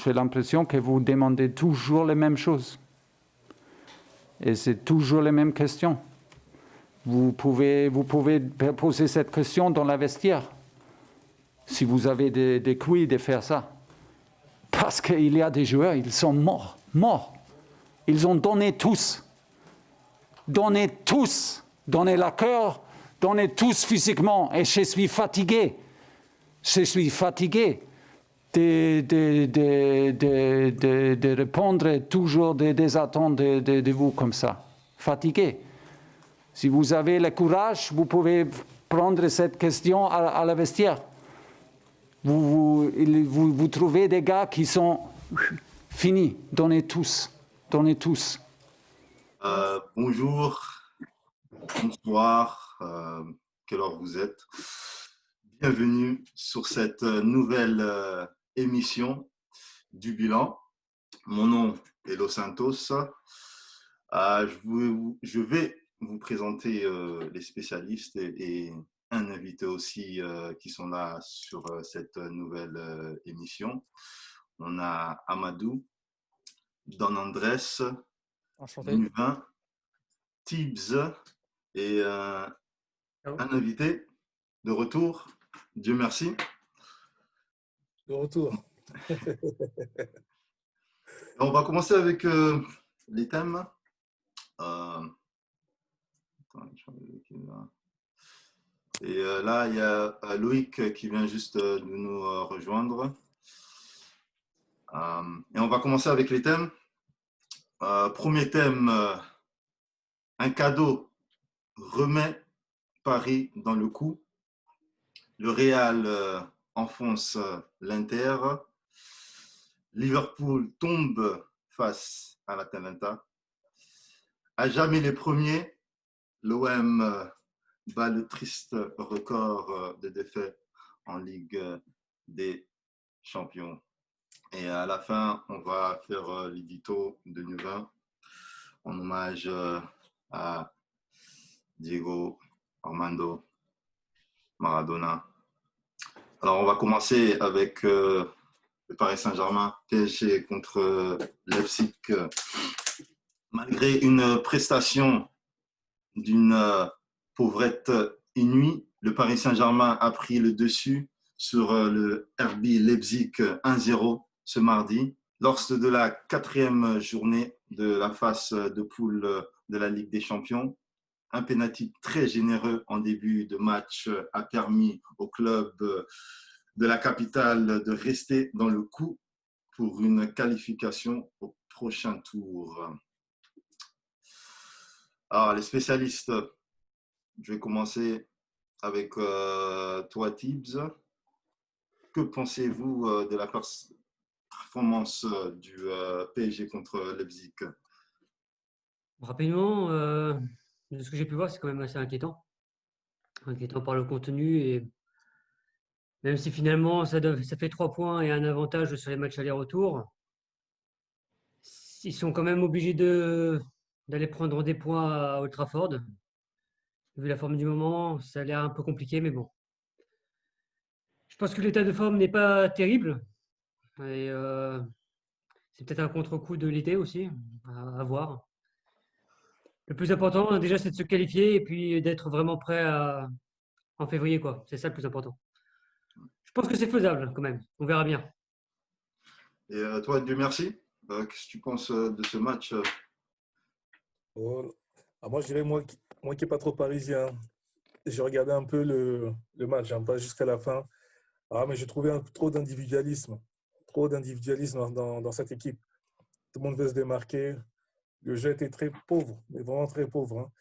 J'ai l'impression que vous demandez toujours les mêmes choses. Et c'est toujours les mêmes questions. Vous pouvez poser cette question dans la vestiaire, si vous avez des couilles de faire ça. Parce qu'il y a des joueurs, ils sont morts. Ils ont donné tous. Donné leur cœur, donné tous physiquement. Et je suis fatigué. De répondre toujours des attentes de vous comme ça. Fatigué. Si vous avez le courage, vous pouvez prendre cette question à la vestiaire. Vous trouvez des gars qui sont finis. Donnez tous. Bonjour, bonsoir, quelle heure vous êtes? Bienvenue sur cette nouvelle émission du bilan. Mon nom est Los Santos. Je vais vous présenter les spécialistes et un invité aussi qui sont là sur cette nouvelle émission. On a Amadou, Don Andrés, Nuvin, Tibbs et un invité de retour. Dieu merci. De retour. On va commencer avec les thèmes. Et là, il y a Loïc qui vient juste de nous rejoindre. Et on va commencer avec les thèmes. Premier thème, un cadeau remet Paris dans le coup. Le Real enfonce l'Inter. Liverpool tombe face à l'Atalanta. À jamais les premiers, l'OM bat le triste record de défaites en Ligue des Champions. Et à la fin, on va faire l'édito de Nuvin en hommage à Diego Armando Maradona. Alors, on va commencer avec le Paris Saint-Germain, PSG contre Leipzig. Malgré une prestation d'une pauvrette inouïe, le Paris Saint-Germain a pris le dessus sur le RB Leipzig 1-0 ce mardi, lors de la 4e journée de la phase de poule de la Ligue des Champions. Un pénalty très généreux en début de match a permis au club de la capitale de rester dans le coup pour une qualification au prochain tour. Alors, les spécialistes, je vais commencer avec toi, Tibbs. Que pensez-vous de la performance du PSG contre Leipzig? Rapidement, de ce que j'ai pu voir, c'est quand même assez inquiétant. Inquiétant par le contenu, et même si finalement ça fait 3 points et un avantage sur les matchs aller-retour, ils sont quand même obligés d'aller prendre des points à Old Trafford. Vu la forme du moment, ça a l'air un peu compliqué, mais bon. Je pense que l'état de forme n'est pas terrible. Et c'est peut-être un contre-coup de l'été aussi, à voir. Le plus important, déjà, c'est de se qualifier et puis d'être vraiment prêt en février, quoi. C'est ça le plus important. Je pense que c'est faisable quand même. On verra bien. Et toi, Dieu merci. Qu'est-ce que tu penses de ce match? Moi, je dirais, moi qui n'ai pas trop parisien, j'ai regardé un peu le match, pas jusqu'à la fin. Mais j'ai trouvé trop d'individualisme dans cette équipe. Tout le monde veut se démarquer. Le jeu était très pauvre, mais vraiment très pauvre.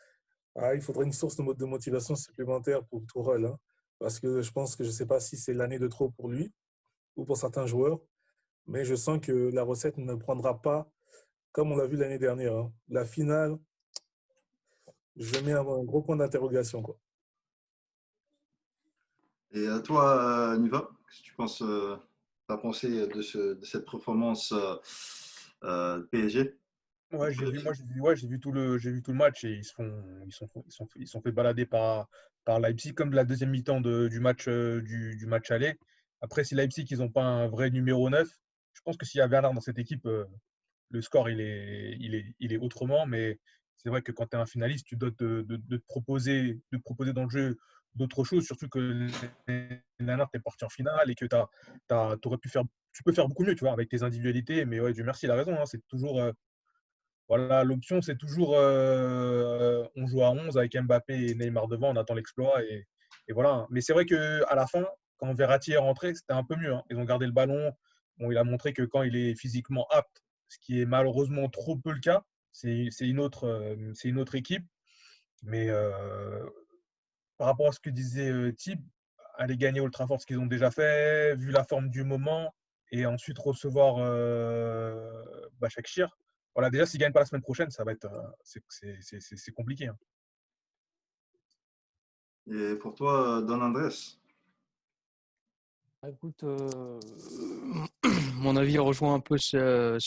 Il faudrait une source de motivation supplémentaire pour Tourelle. Parce que je pense que je ne sais pas si c'est l'année de trop pour lui ou pour certains joueurs, mais je sens que la recette ne prendra pas comme on l'a vu l'année dernière. La finale, je mets un gros point d'interrogation, quoi. Et toi, Niva, qu'est-ce que tu penses, t'as pensé de cette performance PSG? Ouais, j'ai vu tout le match et ils sont fait balader par Leipzig comme de la deuxième mi-temps du match aller. Après, si Leipzig ils n'ont pas un vrai numéro 9, je pense que s'il y a Bernard dans cette équipe, le score, il est autrement. Mais c'est vrai que quand tu es un finaliste, tu dois te proposer dans le jeu d'autres choses, surtout que l'année dernière, tu es parti en finale et que tu peux faire beaucoup mieux, tu vois, avec tes individualités. Mais ouais, Dieu merci, il a raison. Hein, c'est toujours, voilà, l'option, c'est toujours on joue à 11 avec Mbappé et Neymar devant, on attend l'exploit et voilà. Mais c'est vrai qu'à la fin, quand Verratti est rentré, c'était un peu mieux. Hein. Ils ont gardé le ballon. Bon, il a montré que quand il est physiquement apte, ce qui est malheureusement trop peu le cas, c'est une autre équipe. Mais par rapport à ce que disait Thib, aller gagner Old Trafford, ce qu'ils ont déjà fait, vu la forme du moment, et ensuite recevoir Başakşehir. Voilà, déjà, s'ils ne gagnent pas la semaine prochaine, ça va être c'est compliqué. Hein. Et pour toi, Don Andrés? Écoute, mon avis rejoint un peu ceux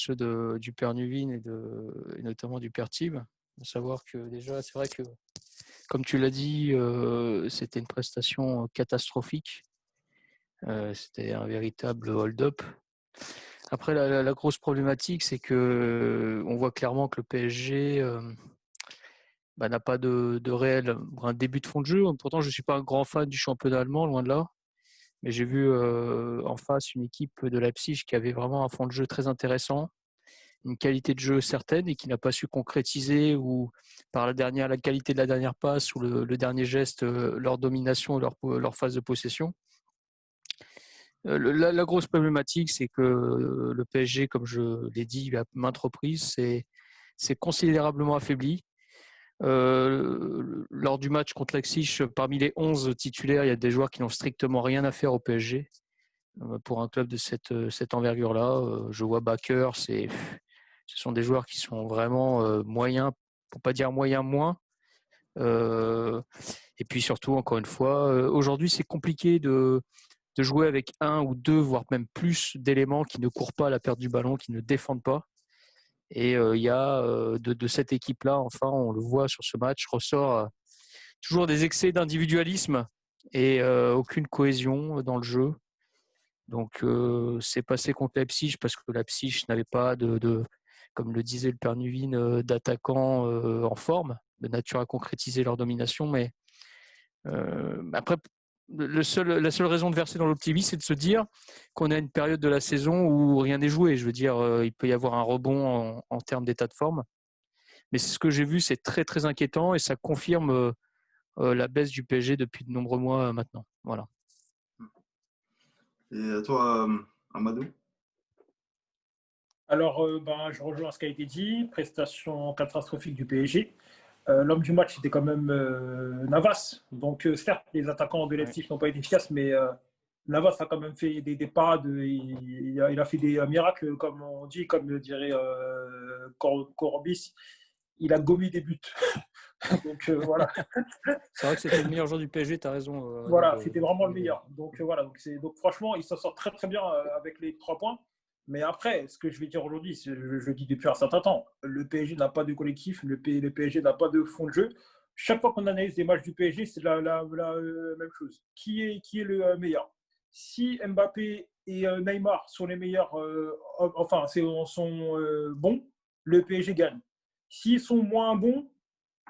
du père Nuvin et notamment du père Thib. À savoir que déjà, c'est vrai que, comme tu l'as dit, c'était une prestation catastrophique. C'était un véritable hold-up. Après, la grosse problématique, c'est que on voit clairement que le PSG n'a pas de réel un début de fond de jeu. Pourtant, je ne suis pas un grand fan du championnat allemand, loin de là. Mais j'ai vu en face une équipe de Leipzig qui avait vraiment un fond de jeu très intéressant, une qualité de jeu certaine et qui n'a pas su concrétiser ou par la qualité de la dernière passe ou le dernier geste, leur domination, leur phase de possession. La grosse problématique, c'est que le PSG, comme je l'ai dit à maintes reprises, c'est considérablement affaibli. Lors du match contre Leipzig, parmi les 11 titulaires, il y a des joueurs qui n'ont strictement rien à faire au PSG. Pour un club de cette envergure-là, je vois Bakker, ce sont des joueurs qui sont vraiment moyens, pour pas dire moyens moins. Et puis surtout, encore une fois, aujourd'hui, c'est compliqué de jouer avec un ou deux, voire même plus d'éléments qui ne courent pas à la perte du ballon, qui ne défendent pas. Et il y a de cette équipe-là, enfin, on le voit sur ce match, ressort toujours des excès d'individualisme et aucune cohésion dans le jeu. Donc, c'est passé contre Leipzig parce que Leipzig n'avait pas comme le disait le père Nuvin, d'attaquants en forme, de nature à concrétiser leur domination. Mais après, la seule raison de verser dans l'optimisme, c'est de se dire qu'on a une période de la saison où rien n'est joué. Je veux dire, il peut y avoir un rebond en termes d'état de forme. Mais ce que j'ai vu, c'est très, très inquiétant et ça confirme la baisse du PSG depuis de nombreux mois maintenant. Voilà. Et toi, Amadou? Alors, je rejoins ce qui a été dit. Prestation catastrophique du PSG. L'homme du match, c'était quand même Navas. Donc, certes, les attaquants de Leipzig n'ont pas été efficaces, mais Navas a quand même fait des parades. Il a fait des miracles, comme on dit, comme dirait Corbis. Il a gommé des buts. Donc, voilà. C'est vrai que c'était le meilleur joueur du PSG, tu as raison. Voilà, c'était vraiment le meilleur. Donc, voilà. Donc, franchement, il s'en sort très, très bien avec les 3 points. Mais après, ce que je vais dire aujourd'hui, je le dis depuis un certain temps, le PSG n'a pas de collectif, le PSG n'a pas de fond de jeu. Chaque fois qu'on analyse les matchs du PSG, c'est la même chose. Qui est le meilleur? Si Mbappé et Neymar sont les meilleurs, sont bons, le PSG gagne. S'ils sont moins bons,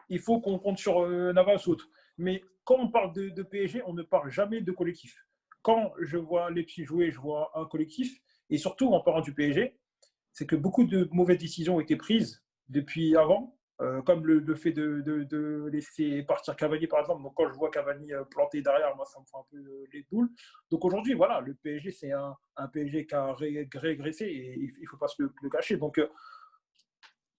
il faut qu'on compte sur Navas ou autre. Mais quand on parle de PSG, on ne parle jamais de collectif. Quand je vois les petits jouer, je vois un collectif. Et surtout, en parlant du PSG, c'est que beaucoup de mauvaises décisions ont été prises depuis avant, comme le fait de laisser partir Cavani, par exemple. Donc, quand je vois Cavani planté derrière, moi, ça me fait un peu les boules. Donc, aujourd'hui, voilà, le PSG, c'est un PSG qui a régressé et il ne faut pas se le cacher. Donc,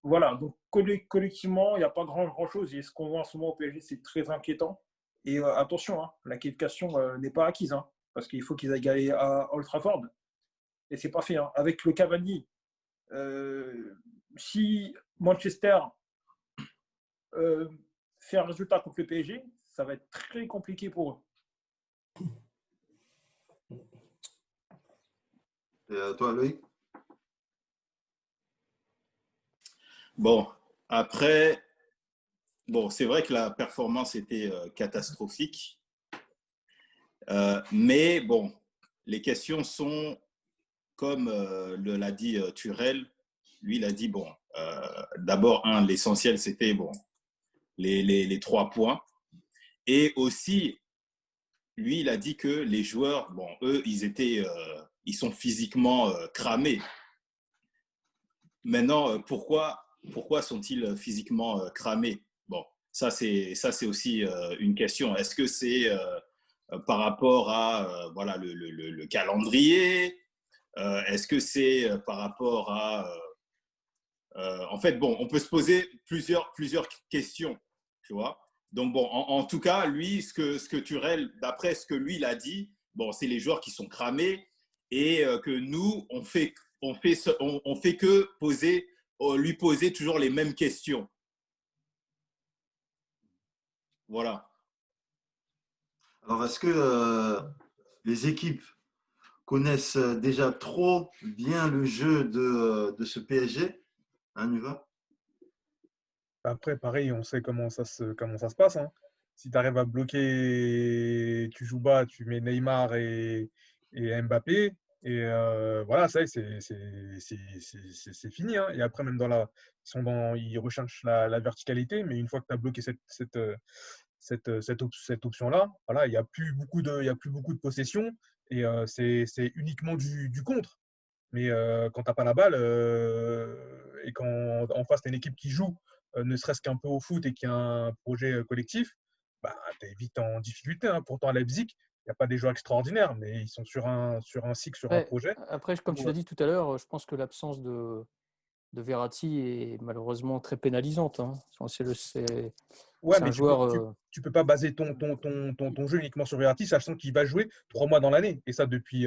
voilà, donc collectivement, il n'y a pas grand-chose. Et ce qu'on voit en ce moment au PSG, c'est très inquiétant. Et attention, hein, la qualification n'est pas acquise, hein, parce qu'il faut qu'ils aillent gagner à Old Trafford. Et c'est pas fait. Hein. Avec le Cavani, si Manchester fait un résultat contre le PSG, ça va être très compliqué pour eux. Et toi, Loïc? Bon, après, c'est vrai que la performance était catastrophique. Mais bon, les questions sont comme l'a dit Turel, lui, il a dit, bon, d'abord, l'essentiel, c'était bon, les 3 points. Et aussi, lui, il a dit que les joueurs, bon, eux, ils sont physiquement cramés. Maintenant, pourquoi sont-ils physiquement cramés? Bon, ça c'est aussi une question. Est-ce que c'est par rapport à voilà, le calendrier? Est-ce que c'est par rapport à… en fait, bon, on peut se poser plusieurs questions, tu vois. Donc, bon, en tout cas, lui, ce que Turel, d'après ce que lui, il a dit, bon, c'est les joueurs qui sont cramés et que nous, on fait que lui poser toujours les mêmes questions. Voilà. Alors, est-ce que les équipes connaissent déjà trop bien le jeu de ce PSG, hein, Nuva? Après, pareil, on sait comment ça se passe, hein. Si tu arrives à bloquer, tu joues bas, tu mets Neymar et Mbappé, et voilà, ça y est, c'est fini, hein. Et après, même ils recherchent la verticalité, mais une fois que tu as bloqué cette option-là, voilà, il y a plus beaucoup de possession, et c'est uniquement du contre. Mais quand tu n'as pas la balle et quand en face, tu as une équipe qui joue, ne serait-ce qu'un peu au foot et qui a un projet collectif, bah, tu es vite en difficulté, hein. Pourtant, à Leipzig, il n'y a pas des joueurs extraordinaires, mais ils sont sur un cycle, sur un projet. Après, comme tu l'as dit tout à l'heure, je pense que l'absence de Verratti est malheureusement très pénalisante, hein. Ouais, C'est un mais joueur. tu peux pas baser ton jeu uniquement sur Verratti, sachant qu'il va jouer 3 mois dans l'année. Et ça, depuis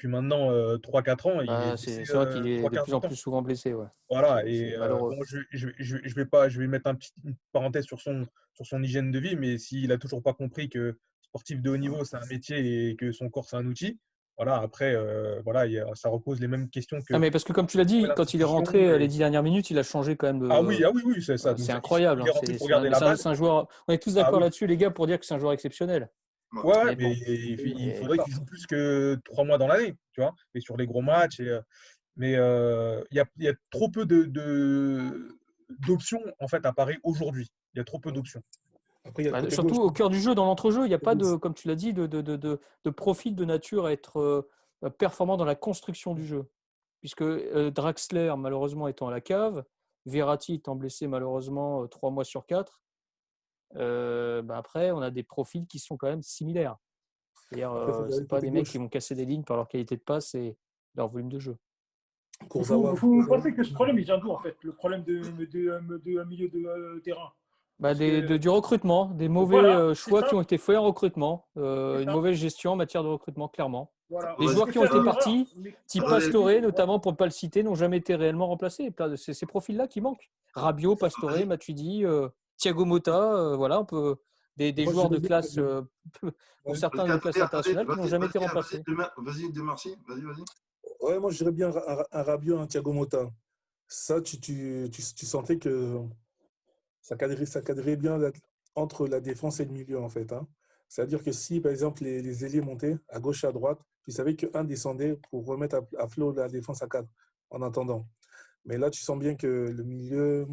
maintenant 3-4 ans, il est blessé C'est vrai qu'il est 3 de quarts plus du en temps. plus souvent blessé. Ouais. Voilà, C'est et malheureux. bon, je vais mettre une parenthèse sur son hygiène de vie, mais s'il a toujours pas compris que sportif de haut niveau, c'est un métier et que son corps, c'est un outil, voilà, après, voilà, ça repose les mêmes questions Ah, que mais parce que comme tu l'as pour dit, une quand il est institution. rentré les 10 dernières minutes, il a changé quand même Ah oui, oui, c'est ça. Donc, c'est incroyable, il hein. est rentré pour garder la balle. C'est un joueur. On est tous Ah d'accord oui, là-dessus, les gars, pour dire que c'est un joueur exceptionnel. ouais, Mais mais bon. il Et faudrait qu'il joue plus que 3 mois dans l'année, tu vois, et sur les gros matchs. Mais il y a trop peu d'options, en fait, à Paris aujourd'hui. Il y a trop peu d'options. Après, il y a le côté surtout gauche. au cœur du jeu, dans l'entrejeu, il n'y a pas de, comme tu l'as dit, de profil de nature à être performant dans la construction du jeu. Puisque Draxler, malheureusement, étant à la cave, Verratti étant blessé, malheureusement, 3 mois sur 4, après, on a des profils qui sont quand même similaires. C'est-à-dire, Après, il faut ce regarder n'est le pas côté des mecs qui gauche. vont casser des lignes par leur qualité de passe et leur volume de jeu. Kurzawa. Vous pensez que ce problème, il vient d'où, en fait? Le problème de milieu de terrain. Parce que, Du recrutement, des mauvais voilà, c'est choix qui ça. ont été faits en recrutement, C'est une ça. mauvaise gestion en matière de recrutement, clairement. Voilà. Les Vas-y, joueurs Parce qui que ont c'est été une erreur. partis, Mais type comme je l'ai Pastore dit, notamment, pour ne pas le citer, n'ont jamais été réellement remplacés. C'est ces profils-là qui manquent. Rabiot, Pastore, Matuidi, Thiago Motta, voilà, des moi, je joueurs de dirais bien. classe, pour Ouais. certains de classe internationale, qui n'ont jamais été Vas-y, remplacés. vas-y, Demarcy, vas-y. Ouais, moi, je dirais bien un Rabiot, un Thiago Motta. Ça, tu sentais que ça cadrait bien entre la défense et le milieu, en fait, hein. C'est-à-dire que si, par exemple, les ailiers montaient à gauche et à droite, tu savais qu'un descendait pour remettre à flot la défense à 4 en attendant. Mais là, tu sens bien que le milieu,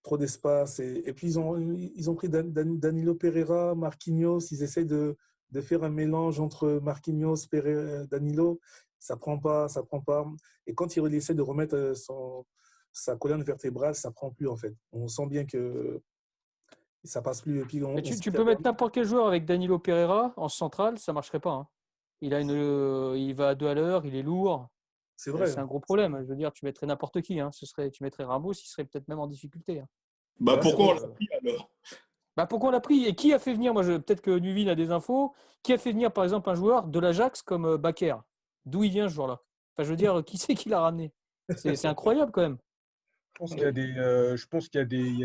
trop d'espace. Et puis, ils ont pris Danilo Pereira, Marquinhos. Ils essayent de faire un mélange entre Marquinhos, Pereira, Danilo. Ça prend pas, ça prend pas. Et quand il essaie de remettre sa colonne vertébrale, ça prend plus, en fait. On sent bien que ça passe plus. Et puis, Mais on sent tu qu'il y peux a mettre n'importe quel joueur avec Danilo Pereira en centrale, ça ne marcherait pas, hein. Il va à 2 à l'heure, il est lourd. C'est vrai. C'est un gros problème. Je veux dire, tu mettrais n'importe qui, hein. Tu mettrais Ramos, il serait peut-être même en difficulté, hein. Bah, Ouais, c'est pourquoi on vrai. l'a pris alors? Pourquoi on l'a pris? Et qui a fait venir, peut-être que Nuvin a des infos, qui a fait venir par exemple un joueur de l'Ajax comme Bakker? D'où il vient ce joueur-là? Enfin, je veux dire, qui c'est qui l'a ramené? C'est incroyable quand même. Je pense qu'il y a il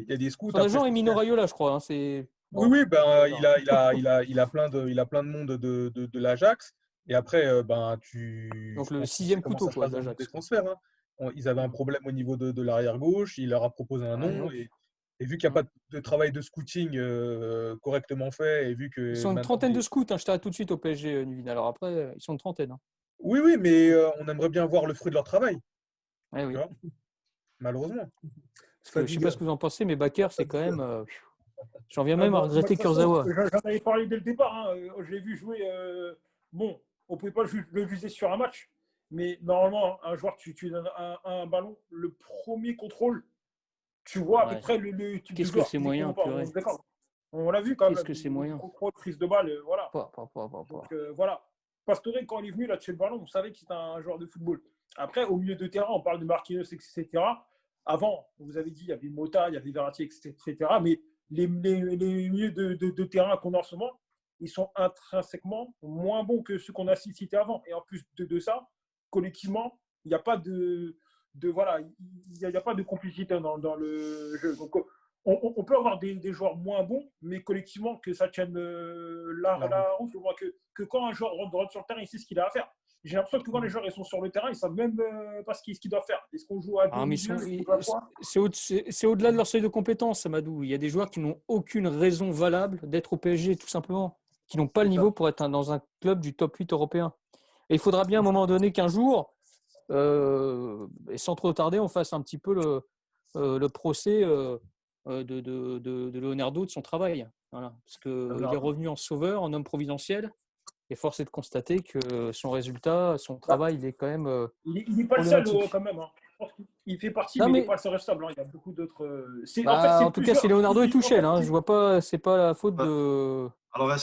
y a des scouts. Son Après, agent je est pense Mino Raiola, je crois, hein. C'est oui, bon. oui, ben, D'accord. il a plein de monde de l'Ajax. Et après, Donc je le pense qu'on sait 6e comment couteau ça se quoi, passe de dans le monde des l'Ajax. transferts, hein. Ils avaient un problème au niveau de l'arrière-gauche. Il leur a proposé un Ouais, nom. donc. Et vu qu'il n'y a pas de travail de scouting correctement fait, et vu Ils que sont une maintenant, trentaine de scouts, hein. Je t'arrête tout de suite au PSG, Nuvin. Alors après, ils sont une trentaine, hein. Oui, oui, mais on aimerait bien voir le fruit de leur travail, Ouais, oui. tu vois, malheureusement. Parce que je sais pas ce que vous en pensez, mais Bakker, c'est quand même. J'en viens Ah même à bah, moi, de regretter toute façon, Kurzawa. j'en avais parlé dès le départ. Hein. Je l'ai vu jouer. Bon, on ne pouvait pas le juger sur un match. Mais normalement, un joueur, tu donnes un ballon, le premier contrôle, tu vois à peu Ouais. près le type de Qu'est-ce que joueur, c'est physiquement moyen, ou pas. On purée. est d'accord. On l'a vu quand Qu'est-ce même. que c'est moyen. Contrôle, prise de balle, voilà. Pas. Donc voilà. Pastore, quand il est venu là toucher le ballon, on savait que c'était un joueur de football. Après, au milieu de terrain, on parle de Marquinhos, etc. Avant, vous avez dit, il y avait Mota, il y avait Verratti, etc. Mais les milieux de terrain qu'on a en ce moment, ils sont intrinsèquement moins bons que ceux qu'on a cités avant. Et en plus de ça, collectivement, il n'y a pas voilà, il y a pas de complicité dans le jeu. Donc, on peut avoir des joueurs moins bons, mais collectivement, que ça tienne la route. Je vois que quand un joueur rentre sur le terrain, il sait ce qu'il a à faire. J'ai l'impression que quand les joueurs ils sont sur le terrain, ils ne savent même pas ce qu'ils doivent faire. Est-ce qu'on joue à deux Ah, mais milieux, est-ce qu'on joue à trois? c'est au-delà de leur seuil de compétence, Amadou. Il y a des joueurs qui n'ont aucune raison valable d'être au PSG, tout simplement. Qui n'ont pas le niveau pour être dans un club du top 8 européen. Et il faudra bien à un moment donné qu'un jour, et sans trop tarder, on fasse un petit peu le procès de Leonardo, de son travail. Voilà. Parce qu'il est revenu en sauveur, en homme providentiel. Et force est de constater que son résultat, son travail, il est quand même Il n'est pas le seul problématique. quand même. Hein. Je pense qu'il fait partie, Non, mais il n'est mais pas le seul responsable. Hein. Il y a beaucoup d'autres. en tout cas, c'est Leonardo et Tuchel. En fait, Je vois pas, c'est pas la faute de Alors,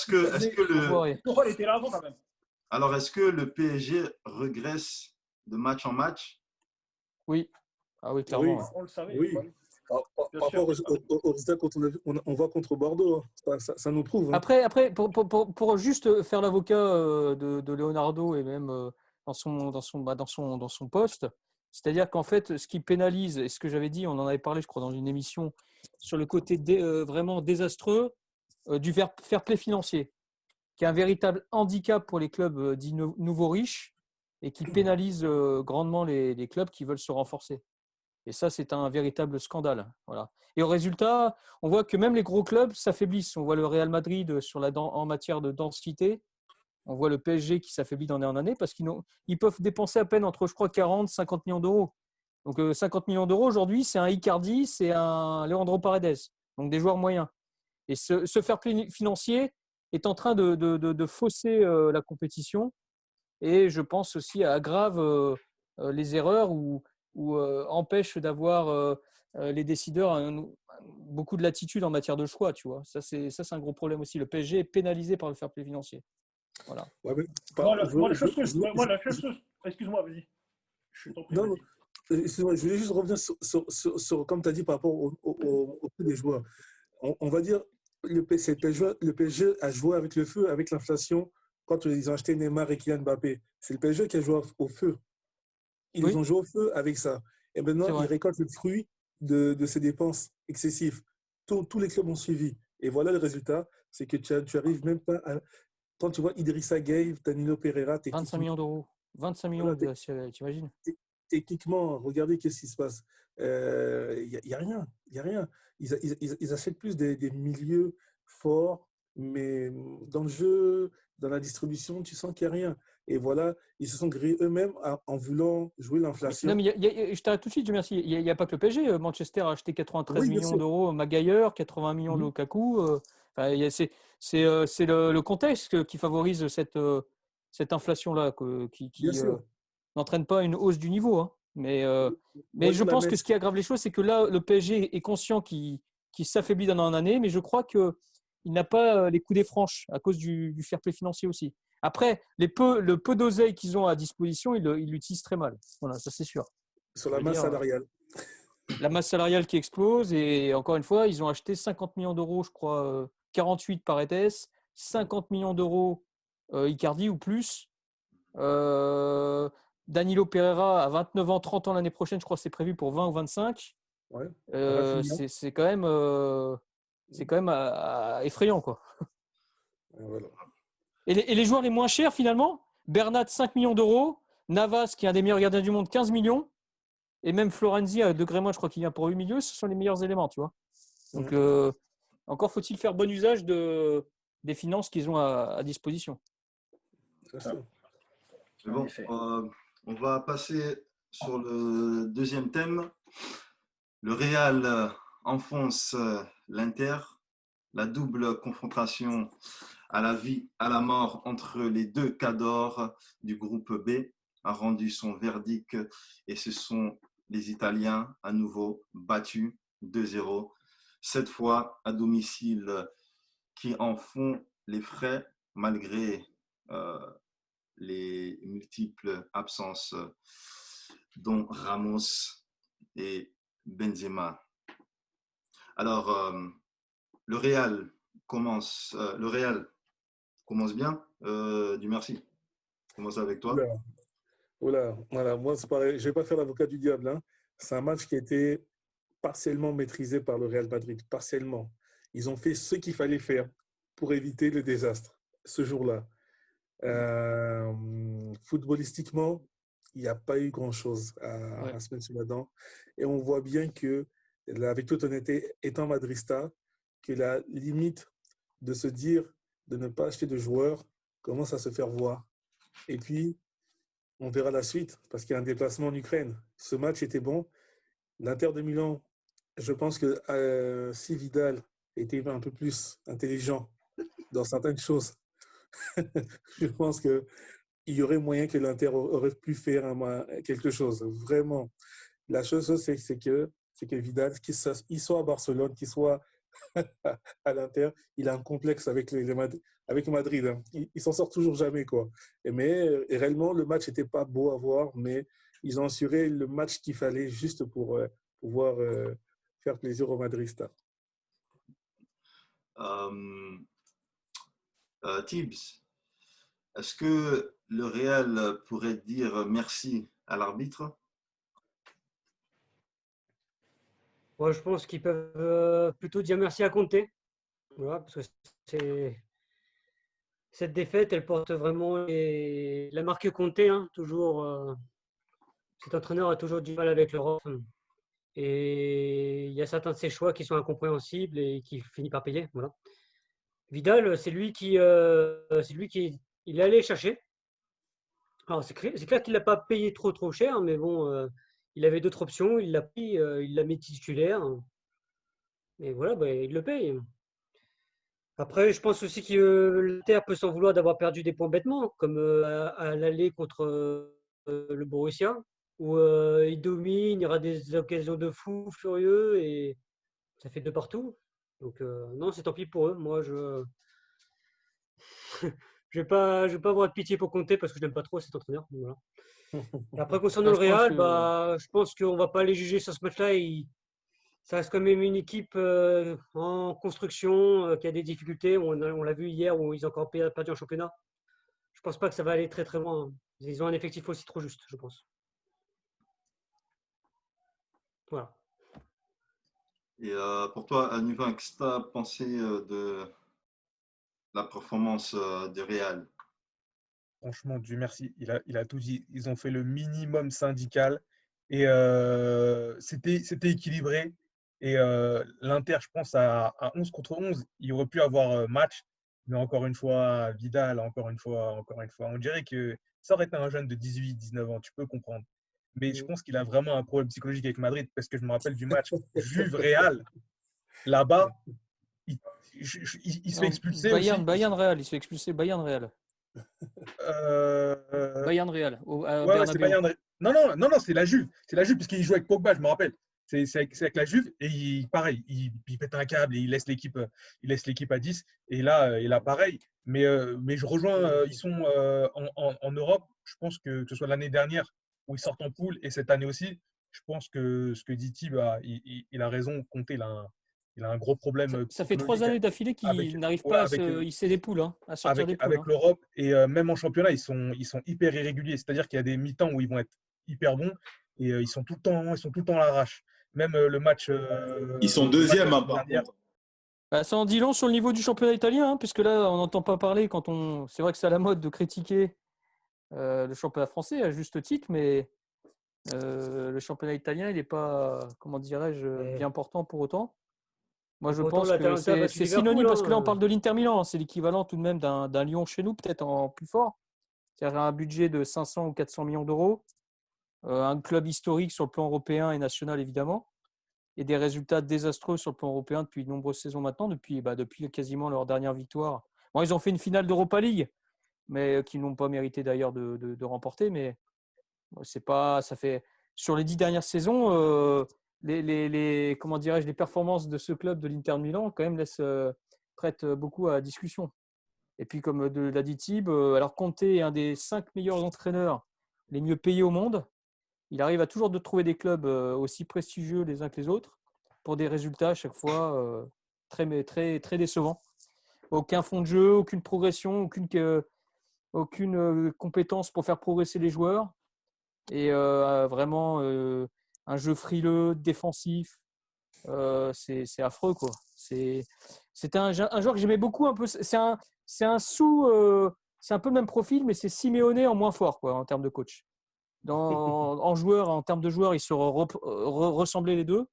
Tourelle était là avant quand même. alors, est-ce que le PSG regresse de match en match? Oui. Ah oui, clairement. Oui, On le savait. oui. Ouais. Par rapport au résultat on voit contre Bordeaux, hein. Ça nous prouve. Hein. Après pour juste faire l'avocat de Leonardo et même dans son poste, c'est-à-dire qu'en fait, ce qui pénalise, et ce que j'avais dit, on en avait parlé, je crois, dans une émission, sur le côté vraiment désastreux du fair play financier, qui est un véritable handicap pour les clubs dits nouveaux riches et qui pénalise grandement les clubs qui veulent se renforcer. Et ça, c'est un véritable scandale. Voilà. Et au résultat, on voit que même les gros clubs s'affaiblissent. On voit le Real Madrid en matière de densité. On voit le PSG qui s'affaiblit d'année en année parce qu'ils peuvent dépenser à peine entre, je crois, 40 50 millions d'euros. Donc 50 millions d'euros aujourd'hui, c'est un Icardi, c'est un Leandro Paredes. Donc des joueurs moyens. Et ce fair play financier est en train de fausser la compétition. Et je pense aussi aggrave les erreurs ou empêche d'avoir les décideurs beaucoup de latitude en matière de choix, tu vois. Ça, c'est un gros problème aussi. Le PSG est pénalisé par le fair play financier. Voilà. Ouais, mais Excuse-moi, vas-y. Je t'en prie, non, vas-y. excuse-moi, je voulais juste revenir comme tu as dit, par rapport au prix des joueurs. On va dire, le PSG a joué avec le feu, avec l'inflation, quand ils ont acheté Neymar et Kylian Mbappé. C'est le PSG qui a joué au feu. Ils Oui, ont joué au feu avec ça. Et maintenant, c'est ils vrai. récoltent le fruit de ces dépenses excessives. Tous les clubs ont suivi. Et voilà le résultat, c'est que tu arrives même pas à... Quand tu vois Idrissa Gueye, Danilo Pereira, 25 millions d'euros. 25 millions, voilà, t'imagines? techniquement, regardez qu'est-ce qui se passe. Il n'y a rien. Il y a rien. Ils achètent plus des milieux forts, mais dans le jeu, dans la distribution, tu sens qu'il n'y a rien. Et voilà, ils se sont grillés eux-mêmes en voulant jouer Non, l'inflation. mais je t'arrête tout de suite, merci. Il n'y a pas que le PSG. Manchester a acheté 93 Oui, bien millions sûr. d'euros Maguire, 80 millions de Mhm. Lukaku. Enfin, c'est le contexte qui favorise cette inflation-là, qui Bien sûr. n'entraîne pas une hausse du niveau. Hein. Mais Moi, je dire la pense que messe. ce qui aggrave les choses, c'est que là, le PSG est conscient qu'il s'affaiblit d'année en année, mais je crois qu'il n'a pas les coups des franches à cause du fair play financier aussi. Après, le peu d'oseille qu'ils ont à disposition, ils l'utilisent très mal. Voilà, ça c'est sûr. Sur Je la veux masse dire, salariale. la masse salariale qui explose et encore une fois, ils ont acheté 50 millions d'euros, je crois, 48 par ETS, 50 millions d'euros Icardi ou plus. Danilo Pereira à 29 ans, 30 ans l'année prochaine, je crois que c'est prévu pour 20 ou 25. Ouais. Rafinha. C'est quand même effrayant, quoi. Voilà. Et les joueurs les moins chers, finalement, Bernat, 5 millions d'euros, Navas, qui est un des meilleurs gardiens du monde, 15 millions, et même Florenzi, à degré moins, je crois qu'il vient pour 8 millions, ce sont les meilleurs éléments, tu vois. Donc, encore faut-il faire bon usage des finances qu'ils ont à disposition. C'est ça. Mais En bon, effet. on va passer sur le deuxième thème. Le Real enfonce l'Inter. La double confrontation à la vie, à la mort entre les deux cadors du groupe B a rendu son verdict et ce sont les Italiens à nouveau battus 2-0. Cette fois à domicile qui en font les frais malgré les multiples absences dont Ramos et Benzema. Alors, le Real commence bien. Du merci. Commence avec toi. Oula, oula, voilà, moi c'est pareil, je ne vais pas faire l'avocat du diable, hein. C'est un match qui a été partiellement maîtrisé par le Real Madrid, partiellement. Ils ont fait ce qu'il fallait faire pour éviter le désastre ce jour-là. Footballistiquement, il n'y a pas eu grand-chose à se mettre sous la dent. Et on voit bien que, avec toute honnêteté, étant madrista, que la limite de se dire de ne pas acheter de joueurs commence à se faire voir. Et puis, on verra la suite, parce qu'il y a un déplacement en Ukraine. Ce match était bon. L'Inter de Milan, je pense que si Vidal était un peu plus intelligent dans certaines choses, je pense qu'il y aurait moyen que l'Inter aurait pu faire quelque chose. Vraiment. La chose, c'est que Vidal, qu'il soit à Barcelone, qu'il soit à l'Inter, il a un complexe avec Madrid. Hein. Il s'en sort toujours jamais, quoi. Mais réellement, le match n'était pas beau à voir, mais ils ont assuré le match qu'il fallait juste pour pouvoir faire plaisir aux Madristas. Tibbs, est-ce que le Real pourrait dire merci à l'arbitre? Moi, je pense qu'ils peuvent plutôt dire merci à Conte. Voilà, parce que cette défaite, elle porte vraiment la marque Conte. Hein, toujours, cet entraîneur a toujours du mal avec l'Europe. Et il y a certains de ses choix qui sont incompréhensibles et qui finit par payer. Voilà. Vidal, c'est lui qui il est allé chercher. Alors, c'est clair qu'il l'a pas payé trop cher, mais bon, il avait d'autres options, il l'a pris, il l'a mis titulaire. Et voilà, bah, il le paye. Après, je pense aussi que l'Inter peut s'en vouloir d'avoir perdu des points bêtement, comme à l'aller contre le Borussia, où il domine, il y aura des occasions de fou furieux et ça fait de partout. Donc non, c'est tant pis pour eux. Moi, je je vais pas avoir de pitié pour Conte parce que je n'aime pas trop cet entraîneur. Voilà. Et après, concernant le Je pense Real, que bah, je pense qu'on va pas les juger sur ce match-là. Ça reste quand même une équipe en construction qui a des difficultés. On l'a vu hier où ils ont encore perdu en championnat. Je pense pas que ça va aller très loin. Ils ont un effectif aussi trop juste, je pense. Voilà. Et pour toi, Nuvin, qu'est-ce que tu as pensé de la performance du Real? Franchement, Dieu merci, il a tout dit. Ils ont fait le minimum syndical et c'était équilibré. Et l'Inter, je pense, à 11 contre 11, il aurait pu avoir match. Mais encore une fois, Vidal, encore une fois. On dirait que ça aurait été un jeune de 18, 19 ans, tu peux comprendre. Mais je pense qu'il a vraiment un problème psychologique avec Madrid parce que je me rappelle du match Juve-Real. Là-bas, il, il se fait non, expulser aussi. Bayern Real, il se fait expulser Bayern Real. Euh, Bayern Real, au Ouais, c'est Bernabéu. Bayern. Non, c'est la Juve. C'est la Juve, puisqu'il joue avec Pogba, je me rappelle. C'est avec la Juve, et pareil, il pète un câble et il laisse l'équipe à 10. Et là, pareil. Mais je rejoins, ils sont en Europe. Je pense que ce soit l'année dernière où ils sortent en poule et cette année aussi, je pense que ce que dit Thib, il a raison. Conte, il a un gros problème Ça fait 3 psychologique années d'affilée avec, qu'il n'arrive ouais, pas à se hisser des poules, hein, à sortir des poules. avec Hein. l'Europe et même en championnat, ils sont hyper irréguliers. C'est-à-dire qu'il y a des mi-temps où ils vont être hyper bons et ils sont tout le temps à l'arrache. Même le match. Ils sont Le match deuxièmes, la hein, semaine par dernière. contre. Bah, ça en dit long sur le niveau du championnat italien, hein, puisque là, on n'entend pas parler quand on. C'est vrai que c'est à la mode de critiquer le championnat français à juste titre, mais le championnat italien, il n'est pas, comment dirais-je, bien portant pour autant. Moi, je Pourtant, pense que l'Atalanta a battu c'est Liverpool. synonyme, parce que là, on Hein. parle de l'Inter Milan, c'est l'équivalent tout de même d'un Lyon chez nous, peut-être en plus fort. c'est-à-dire un budget de 500 ou 400 millions d'euros, un club historique sur le plan européen et national évidemment, et des résultats désastreux sur le plan européen depuis de nombreuses saisons maintenant, depuis quasiment leur dernière victoire. Bon, ils ont fait une finale d'Europa League, mais qu'ils n'ont pas mérité d'ailleurs de remporter, mais c'est pas, ça fait sur les 10 dernières saisons, comment dirais-je, les performances de ce club de l'Inter de Milan quand même prêtent beaucoup à discussion. Et puis comme l'a dit Thib, alors Conte est un des 5 meilleurs entraîneurs les mieux payés au monde. Il arrive à toujours de trouver des clubs aussi prestigieux les uns que les autres pour des résultats à chaque fois très, très, très décevants. Aucun fond de jeu, aucune progression, aucune compétence pour faire progresser les joueurs. Et vraiment un jeu frileux, défensif. C'est affreux, quoi. C'est un joueur que j'aimais beaucoup un peu. C'est un peu le même profil, mais c'est Simeone en moins fort, quoi, en termes de coach. En termes de joueurs, ils se ressemblaient les deux.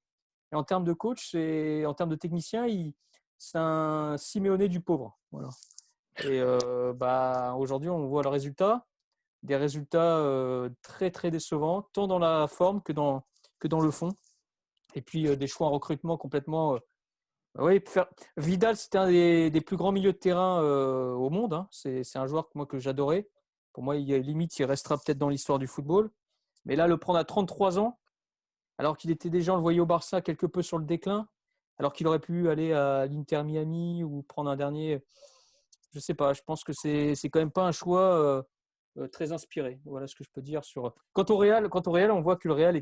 Et en termes de coach, en termes de technicien, c'est un Simeone du pauvre. Voilà. Et aujourd'hui, on voit le résultat. Des résultats très, très décevants, tant dans la forme que dans le fond. Et puis, des choix en recrutement complètement… Vidal, c'était un des plus grands milieux de terrain au monde. Hein. C'est un joueur que j'adorais. Pour moi, limite, il restera peut-être dans l'histoire du football. Mais là, le prendre à 33 ans, alors qu'il était déjà, on le voyait au Barça, quelque peu sur le déclin, alors qu'il aurait pu aller à l'Inter Miami ou prendre un dernier… Je ne sais pas, je pense que c'est quand même pas un choix très inspiré. Voilà ce que je peux dire sur… Quant au Real, on voit que le Real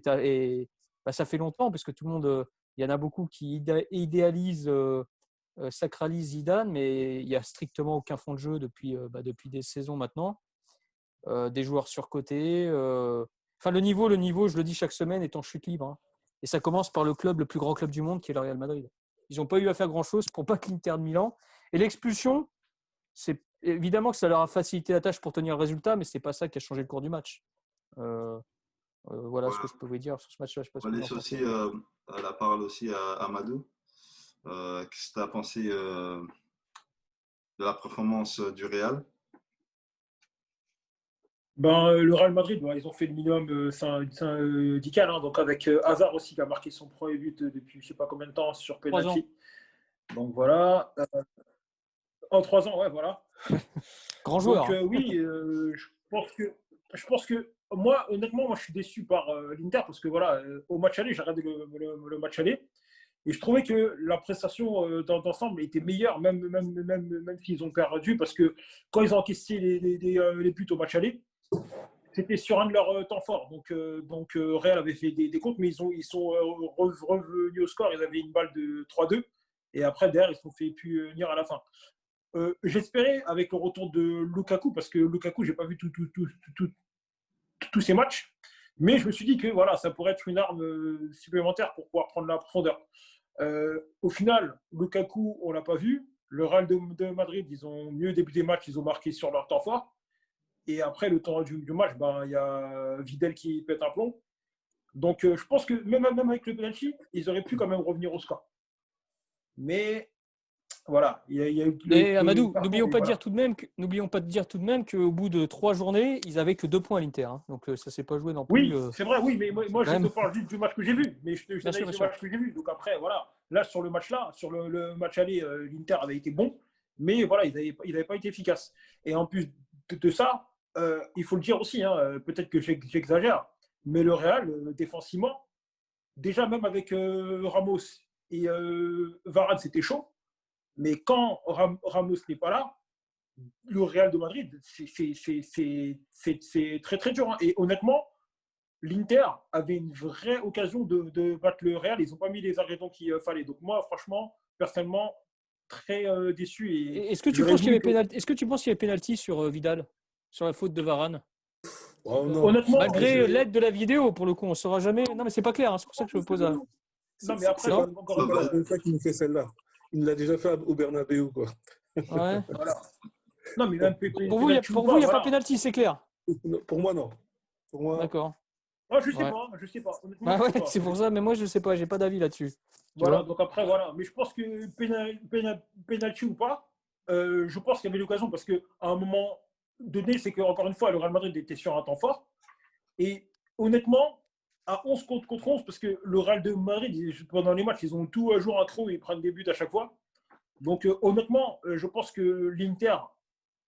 ça fait longtemps, parce que tout le monde… Il y en a beaucoup qui idéalisent, sacralisent Zidane, mais il n'y a strictement aucun fond de jeu depuis des saisons maintenant. Des joueurs surcotés. Le niveau, je le dis chaque semaine, est en chute libre. Hein. Et ça commence par le plus grand club du monde, qui est le Real Madrid. Ils n'ont pas eu à faire grand-chose pour pas que l'Inter de Milan. Et l'expulsion, c'est évidemment que ça leur a facilité la tâche pour tenir le résultat, mais ce n'est pas ça qui a changé le cours du match. Voilà ce que je pouvais dire sur ce match-là. On va laisser aussi la parole aussi à Amadou. Qu'est-ce que tu as pensé de la performance du Real? Le Real Madrid, ils ont fait le minimum syndical, hein, donc avec Hazard aussi qui a marqué son premier but depuis je ne sais pas combien de temps sur penalty. Donc voilà. En 3 ans, ouais, voilà. Grand joueur. Donc oui, je pense que moi, honnêtement, je suis déçu par l'Inter parce que voilà, au match aller, j'ai regardé le match aller et je trouvais que la prestation d'ensemble était meilleure, même s'ils ont perdu, parce que quand ils ont encaissé les buts au match aller, c'était sur un de leurs temps forts. Donc Real avait fait des comptes, mais ils sont revenus au score. Ils avaient une balle de 3-2 et après derrière ils se sont fait punir à la fin. J'espérais avec le retour de Lukaku, parce que Lukaku, j'ai pas vu tous ces matchs, mais je me suis dit que voilà, ça pourrait être une arme supplémentaire pour pouvoir prendre la profondeur. Au final, Lukaku, on l'a pas vu. Le Real de Madrid, ils ont mieux débuté le match, ils ont marqué sur leur temps fort. Et après, le temps du match, il y a Vidal qui pète un plomb. Donc, je pense que même avec le penalty, ils auraient pu quand même revenir au score. Mais voilà, il y a eu. Et Amadou, n'oublions pas de dire tout de même qu'au bout de 3 journées, ils avaient que 2 points à l'Inter. Hein. Donc ça s'est pas joué non plus. Oui, c'est vrai, oui, mais moi je te parle juste du match que j'ai vu. Mais je te dis le match que j'ai vu. Donc après, voilà, là sur le match le match aller, l'Inter avait été bon, mais voilà, ils n'avaient pas été efficaces. Et en plus de ça, il faut le dire aussi, hein, peut-être que j'exagère, mais le Real, défensivement, déjà même avec Ramos et Varane, c'était chaud. Mais quand Ramos n'est pas là, le Real de Madrid, c'est très très dur. Hein. Et honnêtement, l'Inter avait une vraie occasion de battre le Real. Ils n'ont pas mis les ingrédients qu'il fallait. Donc moi, franchement, personnellement, très déçu. Est-ce que tu penses qu'il y avait pénalty sur Vidal, sur la faute de Varane? Honnêtement, malgré l'aide de la vidéo, pour le coup, on ne saura jamais. Non, mais c'est pas clair. Hein. C'est pour ça que je me pose à… Non, mais après, c'est encore la première fois qu'il nous fait celle-là. Il l'a déjà fait au Bernabeu, quoi. Ouais. Voilà. Non, mais même pour vous, il n'y a pas pénalty, c'est clair. Pour moi, non. Pour moi… D'accord. Oh, je sais pas. Ah ouais, c'est pour ça, mais moi, je sais pas. J'ai pas d'avis là-dessus. Voilà, donc après, voilà. Mais je pense que pénalty ou pas, je pense qu'il y avait l'occasion parce qu'à un moment, donné, c'est qu'encore une fois, le Real Madrid était sur un temps fort. Et honnêtement, à 11 contre 11, parce que le Real de Madrid, pendant les matchs, ils ont tout à jouer en trop et ils prennent des buts à chaque fois. Donc, honnêtement, je pense que l'Inter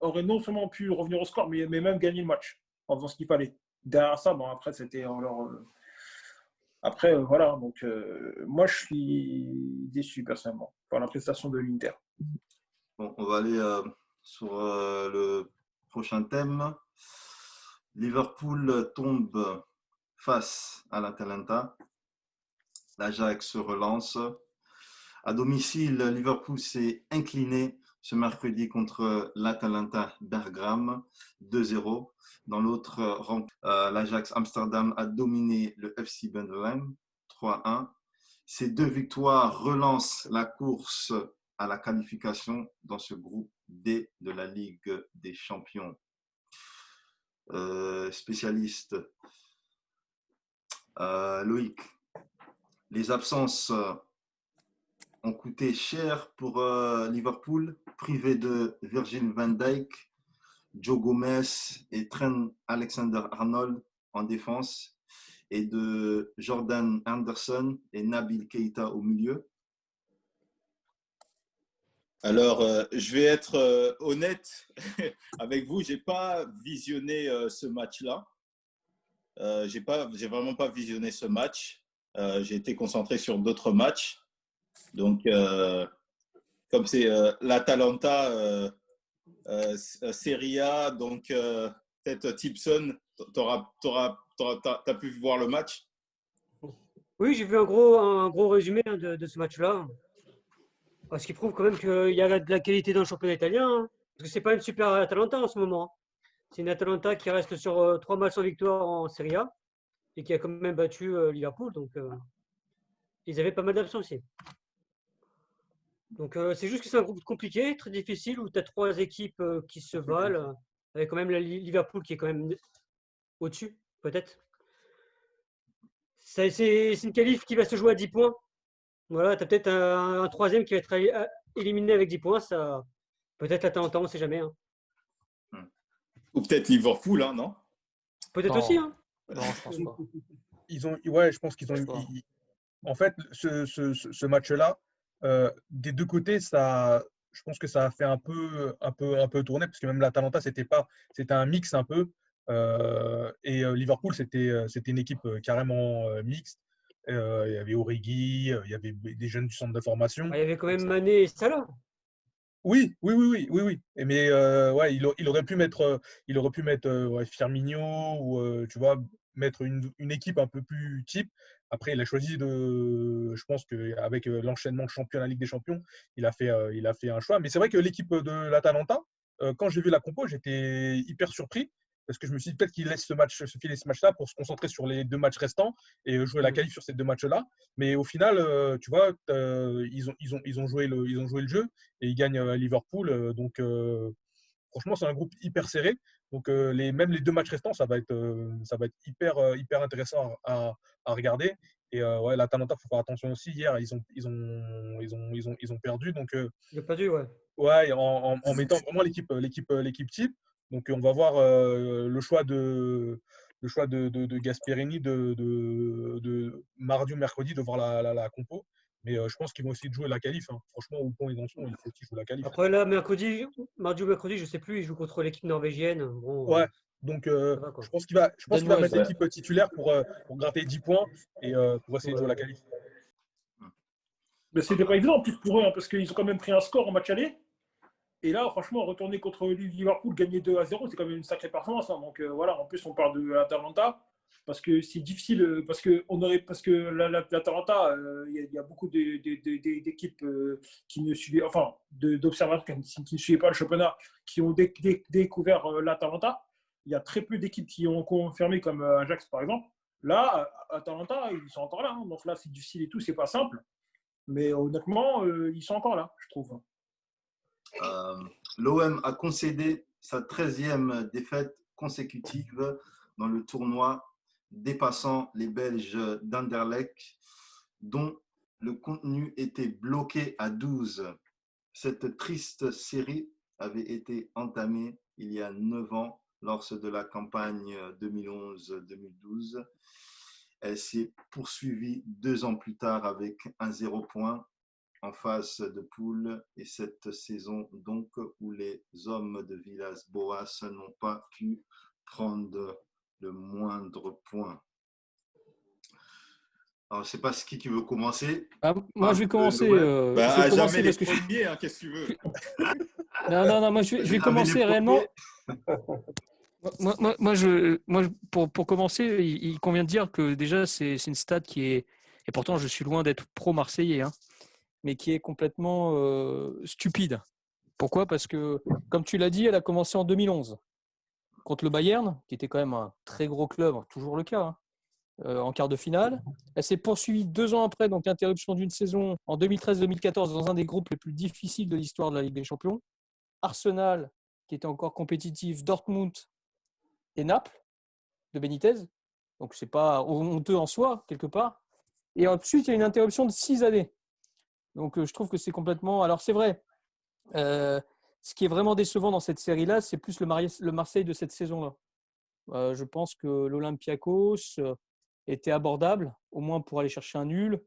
aurait non seulement pu revenir au score, mais même gagner le match en faisant ce qu'il fallait. Derrière ça, bon, après, c'était en leur. Après, voilà. Donc, moi, je suis déçu personnellement par la prestation de l'Inter. Bon, on va aller sur le prochain thème. Liverpool tombe face à l'Atalanta. L'Ajax se relance. À domicile, Liverpool s'est incliné ce mercredi contre l'Atalanta Bergame 2-0. Dans l'autre rencontre, l'Ajax Amsterdam a dominé le FC Bentheim 3-1. Ces deux victoires relancent la course à la qualification dans ce groupe D de la Ligue des Champions. Spécialiste Loïc, les absences ont coûté cher pour Liverpool, privé de Virgil van Dijk, Joe Gomez et Trent Alexander-Arnold en défense et de Jordan Henderson et Nabil Keita au milieu. Alors, je vais être honnête avec vous. J'ai pas visionné ce match-là. J'ai vraiment pas visionné ce match. J'ai été concentré sur d'autres matchs. Donc, comme c'est l'Atalanta Serie A, donc peut-être Tipson, t'as pu voir le match? Oui, j'ai vu un gros résumé de ce match-là. Ce qui prouve quand même qu'il y a de la qualité dans le championnat italien. Hein. Parce que c'est pas une super Atalanta en ce moment. C'est une Atalanta qui reste sur 3 matchs sans victoire en Serie A et qui a quand même battu Liverpool. Donc, ils avaient pas mal d'absents aussi. Donc, c'est juste que c'est un groupe compliqué, très difficile, où tu as 3 équipes qui se valent, avec quand même Liverpool qui est quand même au-dessus, peut-être. C'est une qualif qui va se jouer à 10 points. Voilà, tu as peut-être un troisième qui va être éliminé avec 10 points. Ça, peut-être l'Atalanta, on ne sait jamais. Hein. Ou peut-être Liverpool, hein, non? Peut-être aussi. Hein. Non, je pense pas. Je pense qu'ils ont eu. En fait, ce match-là, des deux côtés, je pense que ça a fait un peu tourner, parce que même l'Atalanta, c'était un mix un peu. Et Liverpool, c'était une équipe carrément mixte. Il y avait Origi, il y avait des jeunes du centre de formation. Il y avait quand même Mané et Salah. Oui. Mais ouais, il aurait pu mettre Firmino ou tu vois, mettre une équipe un peu plus type. Après, il a choisi je pense qu'avec l'enchaînement championnat Ligue des Champions, il a fait un choix. Mais c'est vrai que l'équipe de l'Atalanta, quand j'ai vu la compo, j'étais hyper surpris. Parce que je me suis dit peut-être qu'il laisse se filer ce match-là pour se concentrer sur les 2 matchs restants et jouer la qualif sur ces 2 matchs-là. Mais au final, tu vois, ils ont joué le jeu et ils gagnent à Liverpool. Donc, franchement, c'est un groupe hyper serré. Donc, même les 2 matchs restants, ça va être hyper intéressant à regarder. Et ouais, l'Atalanta, il faut faire attention aussi. Hier, ils ont perdu. Donc, Il a perdu, ouais. Ouais, en mettant vraiment l'équipe type. Donc, on va voir le choix de Gasperini de mardi ou mercredi de voir la compo. Mais je pense qu'ils vont essayer de jouer la qualif. Hein. Franchement, au point ils en sont, il faut qu'ils jouent la qualif. Après, là, mardi ou mercredi, je ne sais plus, ils jouent contre l'équipe norvégienne. Bon, ouais, donc va, je pense qu'il va mettre ouais. l'équipe titulaire pour gratter 10 points et pour essayer de jouer la qualif. Mais c'était pas évident en plus pour eux, hein, parce qu'ils ont quand même pris un score en match aller. Et là, franchement, retourner contre Liverpool, gagner 2-0, c'est quand même une sacrée performance. Hein. Donc voilà, en plus, on parle de l'Atalanta. Parce que c'est difficile, parce que l'Atalanta, il y a beaucoup d'équipes qui ne suivaient, enfin, d'observateurs qui ne suivaient pas le championnat, qui ont découvert l'Atalanta. Il y a très peu d'équipes qui ont confirmé, comme Ajax par exemple. Là, Atalanta, ils sont encore là. Hein. Donc là, c'est difficile et tout, c'est pas simple. Mais honnêtement, ils sont encore là, je trouve. L'OM a concédé sa 13e défaite consécutive dans le tournoi, dépassant les Belges d'Anderlecht, dont le contenu était bloqué à 12. Cette triste série avait été entamée il y a 9 ans, lors de la campagne 2011-2012. Elle s'est poursuivie 2 ans plus tard avec un 0 point en phase de poule, et cette saison donc où les hommes de Villas-Boas n'ont pas pu prendre le moindre point. Alors, je ne sais pas qui veut commencer. Moi, je vais commencer. À jamais les premiers, hein, qu'est-ce que tu veux. Non, moi, je vais commencer réellement. Moi, pour commencer, il convient de dire que déjà, c'est une stat qui est, et pourtant je suis loin d'être pro-marseillais, hein, mais qui est complètement stupide. Pourquoi ? Parce que, comme tu l'as dit, elle a commencé en 2011 contre le Bayern, qui était quand même un très gros club, toujours le cas, hein, en quart de finale. Elle s'est poursuivie 2 ans après, donc interruption d'une saison en 2013-2014 dans un des groupes les plus difficiles de l'histoire de la Ligue des Champions. Arsenal, qui était encore compétitif, Dortmund et Naples de Benitez. Donc, c'est pas honteux en soi, quelque part. Et ensuite, il y a une interruption de 6 années. Donc, je trouve que c'est complètement… Alors, c'est vrai, ce qui est vraiment décevant dans cette série-là, c'est plus le Marseille de cette saison-là. Je pense que l'Olympiakos était abordable, au moins pour aller chercher un nul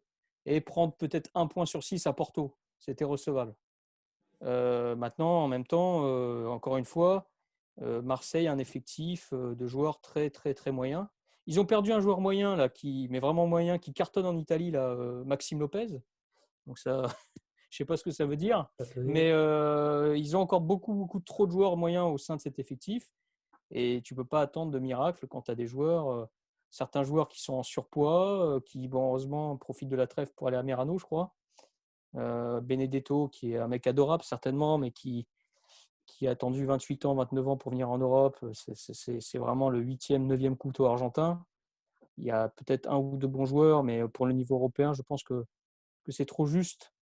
et prendre peut-être 1 point sur 6 à Porto. C'était recevable. Maintenant, en même temps, encore une fois, Marseille a un effectif de joueurs très, très, très moyens. Ils ont perdu un joueur moyen, là, mais vraiment moyen, qui cartonne en Italie, là, Maxime Lopez. Donc ça, je ne sais pas ce que ça veut dire, mais ils ont encore beaucoup trop de joueurs moyens au sein de cet effectif. Et tu ne peux pas attendre de miracle quand tu as des joueurs, certains joueurs qui sont en surpoids, qui, bon, heureusement, profitent de la trêve pour aller à Merano, je crois. Benedetto, qui est un mec adorable, certainement, mais qui a attendu 28 ans, 29 ans pour venir en Europe. C'est vraiment le 8e, 9e couteau argentin. Il y a peut-être 1 ou 2 bons joueurs, mais pour le niveau européen, je pense que c'est trop juste.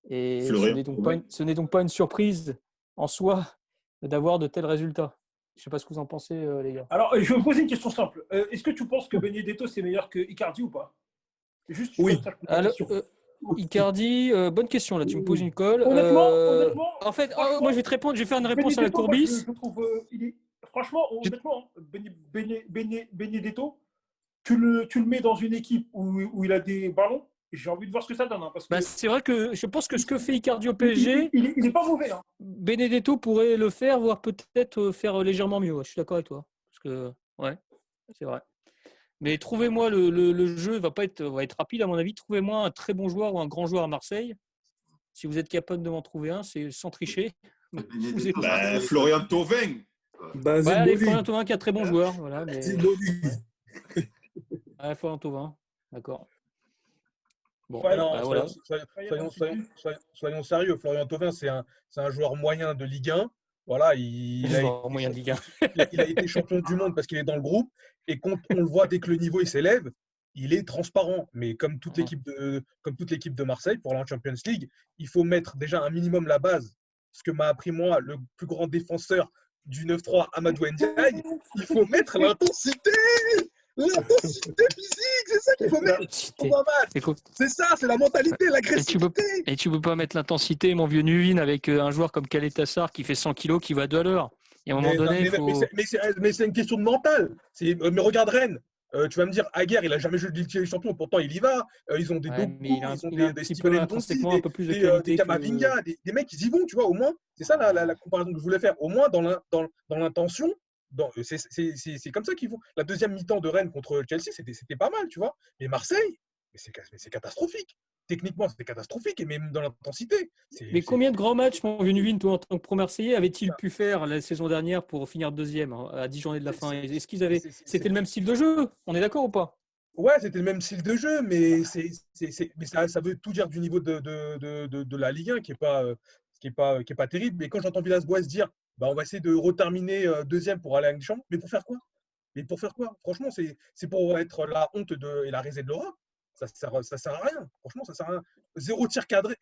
Et ce n'est donc pas une surprise en soi d'avoir de tels résultats. Je ne sais pas ce que vous en pensez, les gars. Alors, je vais vous poser une question simple. Est-ce que tu penses que Benedetto, c'est meilleur que Icardi ou pas ? Juste, oui. Icardi, bonne question, là, tu me poses une colle. Honnêtement, en fait, moi, je vais te répondre, je vais faire une réponse à la Courbis. Je trouve, franchement, honnêtement, Benedetto, tu le mets dans une équipe où il a des ballons, j'ai envie de voir ce que ça donne. Hein, parce que c'est vrai que je pense que ce que fait Icardi au PSG, il n'est pas mauvais. Hein. Benedetto pourrait le faire, voire peut-être faire légèrement mieux. Ouais, je suis d'accord avec toi. Parce que, ouais, c'est vrai. Mais trouvez-moi, le jeu va être rapide à mon avis. Trouvez-moi un très bon joueur ou un grand joueur à Marseille. Si vous êtes capable de m'en trouver un, c'est sans tricher. Florian Thauvin. Allez, Florian Thauvin qui est un très bon joueur. Voilà, mais... Florian Thauvin, d'accord. Bon, voilà. Soyons sérieux. Florian Thauvin, c'est un joueur moyen de Ligue 1. Voilà, il a été champion du monde parce qu'il est dans le groupe. Et quand on le voit dès que le niveau s'élève, il est transparent. Mais comme toute l'équipe de Marseille, pour la Champions League, il faut mettre déjà un minimum la base. Ce que m'a appris moi, le plus grand défenseur du 9-3, Amadou Ndiaye, il faut mettre l'intensité. L'intensité physique, c'est ça qu'il faut mettre. C'est ça, c'est la mentalité, l'agressivité. Et tu peux pas mettre l'intensité, mon vieux Nuvin, avec un joueur comme Kaletassar qui fait 100 kilos, qui va 2 à l'heure. Et à un moment donné, mais c'est une question de mental. Mais regarde Rennes. Tu vas me dire, Aguerre, il a jamais joué de Ligue des Champions, pourtant il y va. Ils ont des Doku, ils ont des Steven Ndonzi, des Kamavinga, des mecs, ils y vont, tu vois, au moins. C'est ça la comparaison que je voulais faire. Au moins, dans l'intention, c'est comme ça qu'ils vont. La deuxième mi-temps de Rennes contre Chelsea, c'était pas mal, tu vois. Mais Marseille, c'est catastrophique. Techniquement, c'était catastrophique, et même dans l'intensité. Mais combien de grands matchs, mon vieux Nuvin, toi, en tant que pro-marseillais, avait-il pu faire la saison dernière pour finir 2e à 10 journées de la fin ? Est-ce qu'ils avaient… C'était le même style de jeu ? On est d'accord ou pas ? Ouais, c'était le même style de jeu, mais ça veut tout dire du niveau de la Ligue 1 qui est pas terrible. Mais quand j'entends Villas-Boas dire on va essayer de reterminer 2e pour aller à la Ligue des Champions, mais pour faire quoi ? Franchement, c'est pour être la honte et la risée de l'Europe. Ça sert à rien. Franchement, ça sert à rien. 0 tir cadré,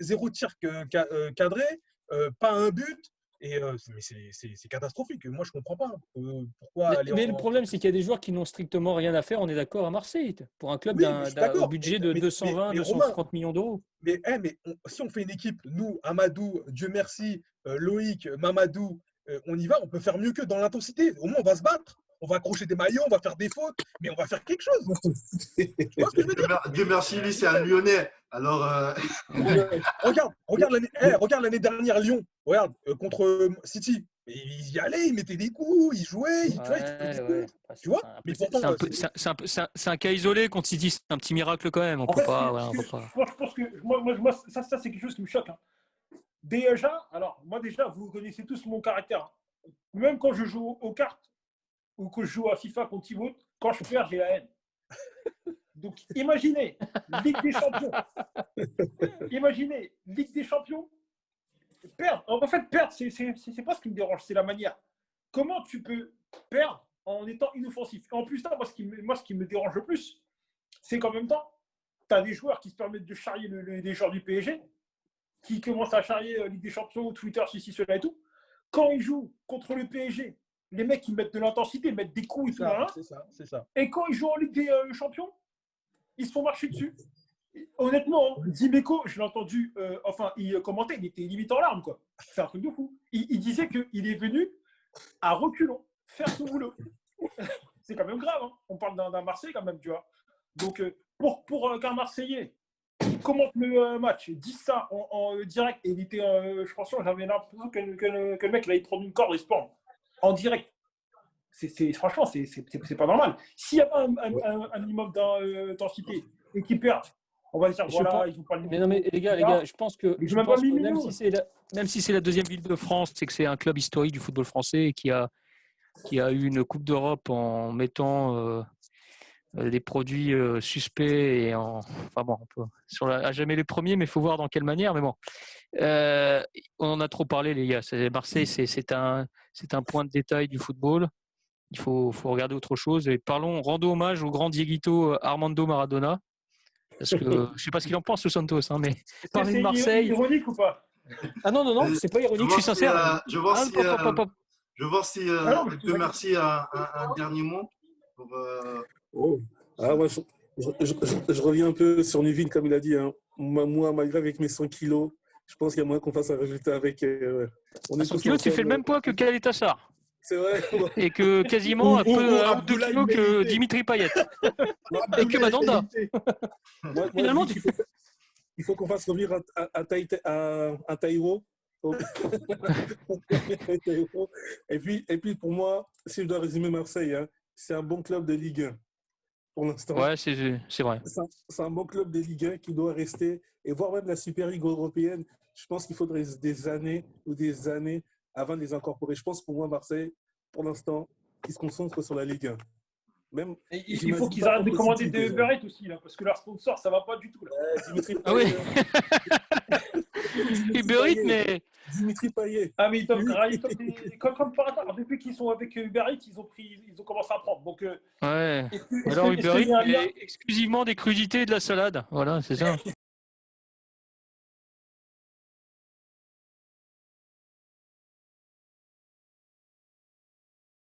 pas un but. Mais c'est catastrophique. Moi, je ne comprends pas. Pourquoi mais le problème, c'est qu'il y a des joueurs qui n'ont strictement rien à faire, on est d'accord, à Marseille, pour un club d'un budget de 230 millions d'euros. Mais si on fait une équipe, nous, Amadou, Dieu merci, Loïc, Mamadou on y va, on peut faire mieux que dans l'intensité. Au moins, on va se battre. On va accrocher des maillots, on va faire des fautes, mais on va faire quelque chose. Tu vois ce que je veux dire? Dieu merci, lui, c'est un Lyonnais. Alors, Regarde l'année dernière, Lyon. Regarde, contre City. Il y allait, il mettait des coups, il jouait, tu vois, il faisait des coups. Tu vois? Mais pourtant, C'est un cas isolé contre City, c'est un petit miracle quand même. On peut pas. Moi, je pense que moi, ça c'est quelque chose qui me choque. Hein. Déjà, vous connaissez tous mon caractère. Même quand je joue aux cartes ou que je joue à FIFA contre Thibaut, quand je perds, j'ai la haine. Donc, imaginez, Ligue des Champions. Imaginez, Ligue des Champions. Perdre. En fait, perdre, c'est pas ce qui me dérange, c'est la manière. Comment tu peux perdre en étant inoffensif? En plus, là, moi, ce qui me dérange le plus, c'est qu'en même temps, tu as des joueurs qui se permettent de charrier les joueurs du PSG, qui commencent à charrier Ligue des Champions, Twitter, ceci, cela et tout. Quand ils jouent contre le PSG, les mecs, ils mettent de l'intensité, ils mettent des coups et tout. C'est ça. Et quand ils jouent en Ligue des Champions, ils se font marcher dessus. Honnêtement, Dimeco, je l'ai entendu, il commentait, il était limite en larmes, quoi. C'est un truc de fou. Il disait qu'il est venu à reculons faire son boulot. C'est quand même grave, hein. On parle d'un Marseille quand même, tu vois. Donc, pour qu'un Marseillais commente le match, dit ça en direct, et il était, franchement, j'avais l'impression que le mec, il allait prendre une corde et se pendre en direct. Franchement, c'est pas normal. S'il n'y a pas un minimum d'intensité et qu'ils perdent, on va dire, voilà, ils n'ont pas le mais non, mais les gars, je pense que même si c'est la deuxième ville de France, c'est que c'est un club historique du football français et qui a eu une Coupe d'Europe en mettant des produits suspects et enfin bon, à jamais les premiers, mais il faut voir dans quelle manière. Mais bon, on en a trop parlé, les gars. Marseille, c'est un point de détail du football. Il faut regarder autre chose. Et rendons hommage au grand Dieguito Armando Maradona. Parce que je ne sais pas ce qu'il en pense, le Santos, hein, mais parler de Marseille. C'est ironique ou pas? Ah non, c'est pas ironique, je suis sincère. Je vais voir si Dieu merci a un dernier mot. Moi, je reviens un peu sur Nuville, comme il a dit. Hein. Moi, malgré avec mes 100 kilos, je pense qu'il y a moyen qu'on fasse un résultat avec. On est 100 kilos, tu fais le même poids que Khaled Tassar. C'est vrai. Et que quasiment un peu 2 kilos que Dimitri Payet. Et que Mandanda. Finalement, il faut qu'on fasse revenir à Taïwo. Et puis, pour moi, si je dois résumer Marseille, hein, c'est un bon club de Ligue 1 pour l'instant. Ouais, c'est vrai. C'est un bon club de Ligue 1 qui doit rester, et voire même la Super Ligue européenne. Je pense qu'il faudrait des années avant de les incorporer. Je pense pour moi, Marseille, pour l'instant, ils se concentrent sur la Ligue 1. Même, il faut qu'ils arrêtent de commander des Uber Eats aussi, là, parce que leur sponsor, ça va pas du tout. Là. Dimitri Payet. Ah oui. Uber Eats, mais... Dimitri Payet. Ah, mais comme par hasard, depuis qu'ils sont avec Uber Eats, ils ont commencé à prendre. Donc, ouais. Alors Uber Eats, exclusivement des crudités et de la salade. Voilà, c'est ça.